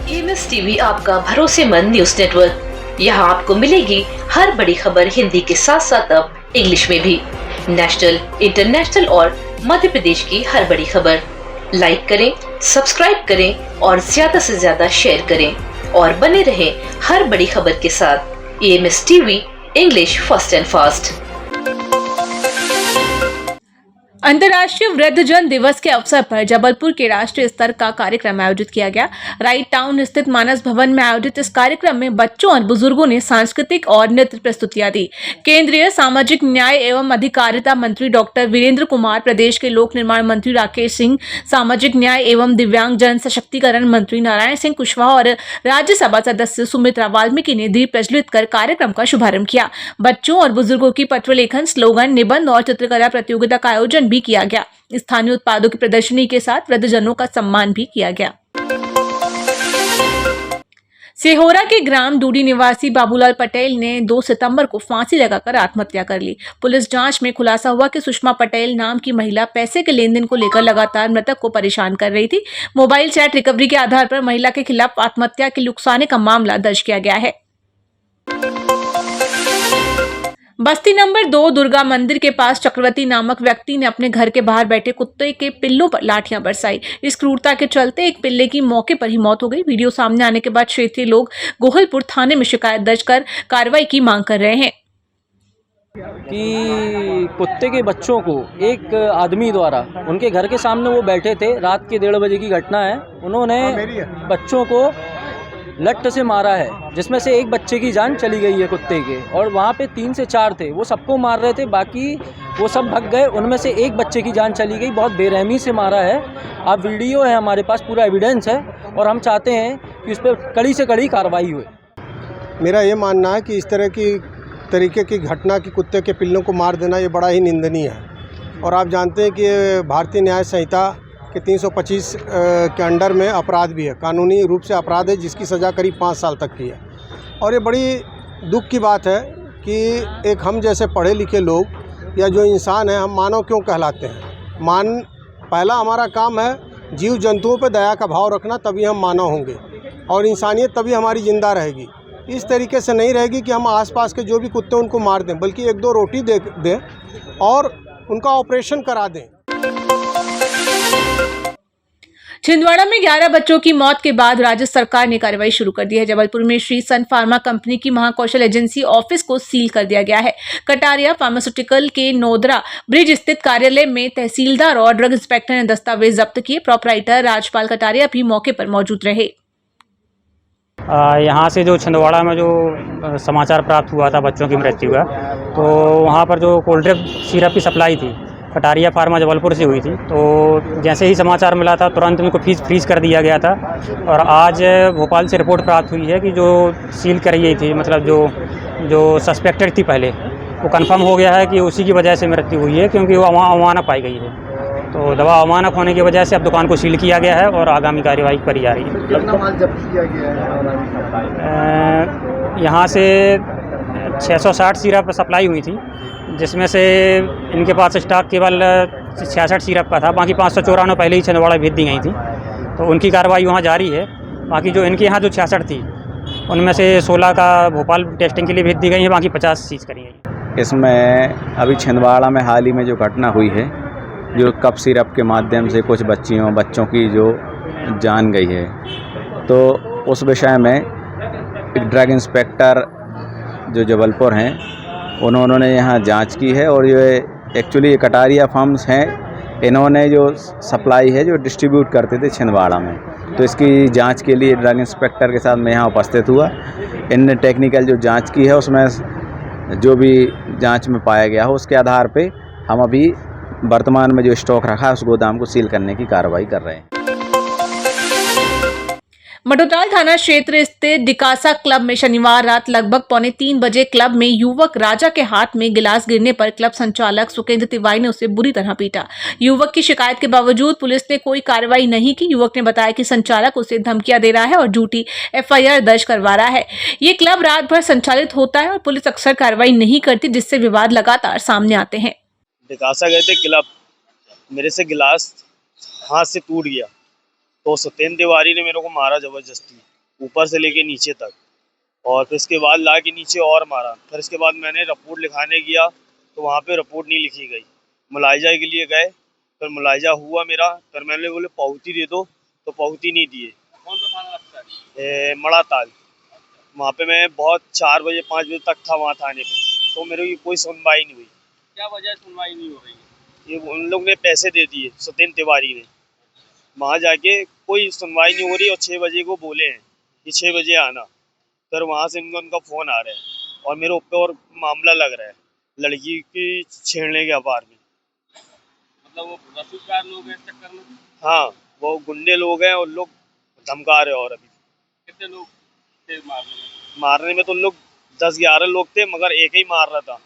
EMS TV आपका भरोसेमंद news network. यहाँ आपको मिलेगी हर बड़ी खबर हिंदी के साथ साथ अब इंग्लिश में भी। नेशनल, इंटरनेशनल और मध्य प्रदेश की हर बड़ी खबर। लाइक करें, सब्सक्राइब करें और ज्यादा से ज्यादा शेयर करें और बने रहें हर बड़ी खबर के साथ। EMS TV, English first and fast. अंतर्राष्ट्रीय वृद्धजन दिवस के अवसर पर जबलपुर के राष्ट्रीय स्तर का कार्यक्रम आयोजित किया गया। राइट टाउन स्थित मानस भवन में आयोजित इस कार्यक्रम में बच्चों और बुजुर्गों ने सांस्कृतिक और नृत्य प्रस्तुतियां दी। केंद्रीय सामाजिक न्याय एवं अधिकारिता मंत्री डॉक्टर वीरेंद्र कुमार, प्रदेश के लोक निर्माण मंत्री राकेश सिंह, सामाजिक न्याय एवं दिव्यांग जन सशक्तिकरण मंत्री नारायण सिंह कुशवाहा और राज्यसभा सदस्य सुमित्रा वाल्मीकि ने दीप प्रज्वलित कर कार्यक्रम का शुभारंभ किया। बच्चों और बुजुर्गों की पत्रलेखन, स्लोगन, निबंध और चित्रकला प्रतियोगिता का आयोजन भी किया गया। स्थानीय उत्पादों की प्रदर्शनी के साथ वृद्धजनों का सम्मान भी किया गया। सेहोरा के ग्राम डूडी निवासी बाबूलाल पटेल ने 2 सितंबर को फांसी लगाकर आत्महत्या कर ली। पुलिस जांच में खुलासा हुआ कि सुषमा पटेल नाम की महिला पैसे के लेन देन को लेकर लगातार मृतक को परेशान कर रही थी। मोबाइल चैट रिकवरी के आधार पर महिला के खिलाफ आत्महत्या के लिए उकसाने का मामला दर्ज किया गया है। बस्ती नंबर 2 दुर्गा मंदिर के पास चक्रवर्ती नामक व्यक्ति ने अपने घर के बाहर बैठे कुत्ते के पिल्लों पर लाठियां बरसाई। इस क्रूरता के चलते एक पिल्ले की मौके पर ही मौत हो गई। वीडियो सामने आने के बाद क्षेत्रीय लोग गोहलपुर थाने में शिकायत दर्ज कर कार्रवाई की मांग कर रहे हैं। कि कुत्ते के बच्चों को एक आदमी द्वारा उनके घर के सामने वो बैठे थे, रात के 1:30 बजे की घटना है। उन्होंने बच्चों को लठ से मारा है, जिसमें से एक बच्चे की जान चली गई है कुत्ते के, और वहाँ पे 3 से 4 थे, वो सबको मार रहे थे, बाकी वो सब भग गए। उनमें से एक बच्चे की जान चली गई, बहुत बेरहमी से मारा है। अब वीडियो है हमारे पास, पूरा एविडेंस है और हम चाहते हैं कि उस पर कड़ी से कड़ी कार्रवाई हुए। मेरा ये मानना है कि इस तरह की तरीके की घटना कि कुत्ते के पिल्लों को मार देना ये बड़ा ही निंदनीय है। और आप जानते हैं कि भारतीय न्याय संहिता के 325 के अंडर में अपराध भी है, कानूनी रूप से अपराध है, जिसकी सज़ा करीब 5 साल तक की है। और ये बड़ी दुख की बात है कि एक हम जैसे पढ़े लिखे लोग या जो इंसान है, हम मानव क्यों कहलाते हैं। पहला हमारा काम है जीव जंतुओं पर दया का भाव रखना, तभी हम मानव होंगे और इंसानियत तभी हमारी ज़िंदा रहेगी। इस तरीके से नहीं रहेगी कि हम आसपास के जो भी कुत्ते उनको मार दें, बल्कि 1-2 रोटी दे दें और उनका ऑपरेशन करा दें। छिंदवाड़ा में 11 बच्चों की मौत के बाद राज्य सरकार ने कार्रवाई शुरू कर दी है। जबलपुर में श्री सन फार्मा कंपनी की महाकौशल एजेंसी ऑफिस को सील कर दिया गया है। कटारिया फार्मास्यूटिकल के नोदरा ब्रिज स्थित कार्यालय में तहसीलदार और ड्रग इंस्पेक्टर ने दस्तावेज जब्त किए। प्रोपराइटर राजपाल कटारिया भी मौके पर मौजूद रहे। यहाँ से जो छिंदवाड़ा में जो समाचार प्राप्त हुआ था बच्चों की मृत्यु का, तो वहाँ पर जो कोल्ड ड्रिंक सिरप की सप्लाई थी कटारिया फार्मा जबलपुर से हुई थी। तो जैसे ही समाचार मिला था तुरंत उनको फ्रीज कर दिया गया था। और आज भोपाल से रिपोर्ट प्राप्त हुई है कि जो सील करी गई थी, मतलब जो सस्पेक्टेड थी पहले, वो कंफर्म हो गया है कि उसी की वजह से मृत्यु हुई है, क्योंकि वो अमानक पाई गई है। तो दवा अमानक होने की वजह से अब दुकान को सील किया गया है और आगामी कार्यवाही करी जा रही है। कितना माल जब्त किया गया है? यहाँ से 660 सिरप सप्लाई हुई थी, जिसमें से इनके पास स्टॉक केवल 66 सिरप का था, बाकी 594 पहले ही छिंदवाड़ा भेज दी गई थी। तो उनकी कार्रवाई वहाँ जारी है। बाकी जो इनके यहाँ जो 66 थी, उनमें से 16 का भोपाल टेस्टिंग के लिए भेज दी गई है, बाकी 50 सीज करी गई। इसमें अभी छिंदवाड़ा में हाल ही में जो घटना हुई है, जो कप सिरप के माध्यम से कुछ बच्चों की जो जान गई है, तो उस विषय में एक ड्रग इंस्पेक्टर जो जबलपुर हैं, उन्होंने यहाँ जांच की है। और ये एक्चुअली ये कटारिया फार्म्स हैं, इन्होंने जो सप्लाई है जो डिस्ट्रीब्यूट करते थे छिंदवाड़ा में, तो इसकी जांच के लिए ड्रग इंस्पेक्टर के साथ मैं यहाँ उपस्थित हुआ। इनने टेक्निकल जो जांच की है, उसमें जो भी जांच में पाया गया हो, उसके आधार पे हम अभी वर्तमान में जो स्टॉक रखा है उस गोदाम को सील करने की कार्रवाई कर रहे हैं। मटोटाल थाना क्षेत्र स्थित डिकासा क्लब में शनिवार रात लगभग 2:45 बजे क्लब में युवक राजा के हाथ में गिलास गिरने पर क्लब संचालक सुकेंद्र तिवारी ने उसे बुरी तरह पीटा। युवक की शिकायत के बावजूद पुलिस ने कोई कार्रवाई नहीं की। युवक ने बताया कि संचालक उसे धमकियां दे रहा है और झूठी FIR दर्ज करवा रहा है। ये क्लब रात भर संचालित होता है और पुलिस अक्सर कार्रवाई नहीं करती, जिससे विवाद लगातार सामने आते हैं। डिकासा गए थे क्लब, मेरे से गिलास हाथ से टूट गया, तो सत्येंद्र तिवारी ने मेरे को मारा जबरदस्ती। ऊपर से लेके नीचे तक। और फिर इसके बाद ला के नीचे और मारा। फिर इसके बाद मैंने रिपोर्ट लिखाने गया तो वहाँ पे रिपोर्ट नहीं लिखी गई। मुलायजा के लिए गए, फिर मुलायजा हुआ मेरा, फिर मैंने बोले पावती दे दो, तो पावती नहीं दिए। कौन सा थाना लगता है? मड़ा ताल। वहाँ पे मैं बहुत 4 बजे 5 बजे तक था वहाँ थाने पे, तो मेरे की कोई सुनवाई नहीं हुई। क्या वजह सुनवाई नहीं हो रही है? ये उन लोग ने पैसे दे दिए, सत्येंद्र तिवारी ने। वहाँ जाके कोई सुनवाई नहीं हो रही और 6 बजे को बोले हैं कि 6 बजे आना। फिर वहाँ से उनका फ़ोन आ रहा है और मेरे ऊपर और मामला लग रहा है लड़की की छेड़ने के आभार में। मतलब वो रसूखदार लोग हैं इस चक्कर में? हाँ, वो गुंडे लोग हैं और लोग धमका रहे हैं। और अभी कितने लोग थे मारने में? मारने में तो लोग 10-11 लोग थे, मगर एक ही मार रहा था।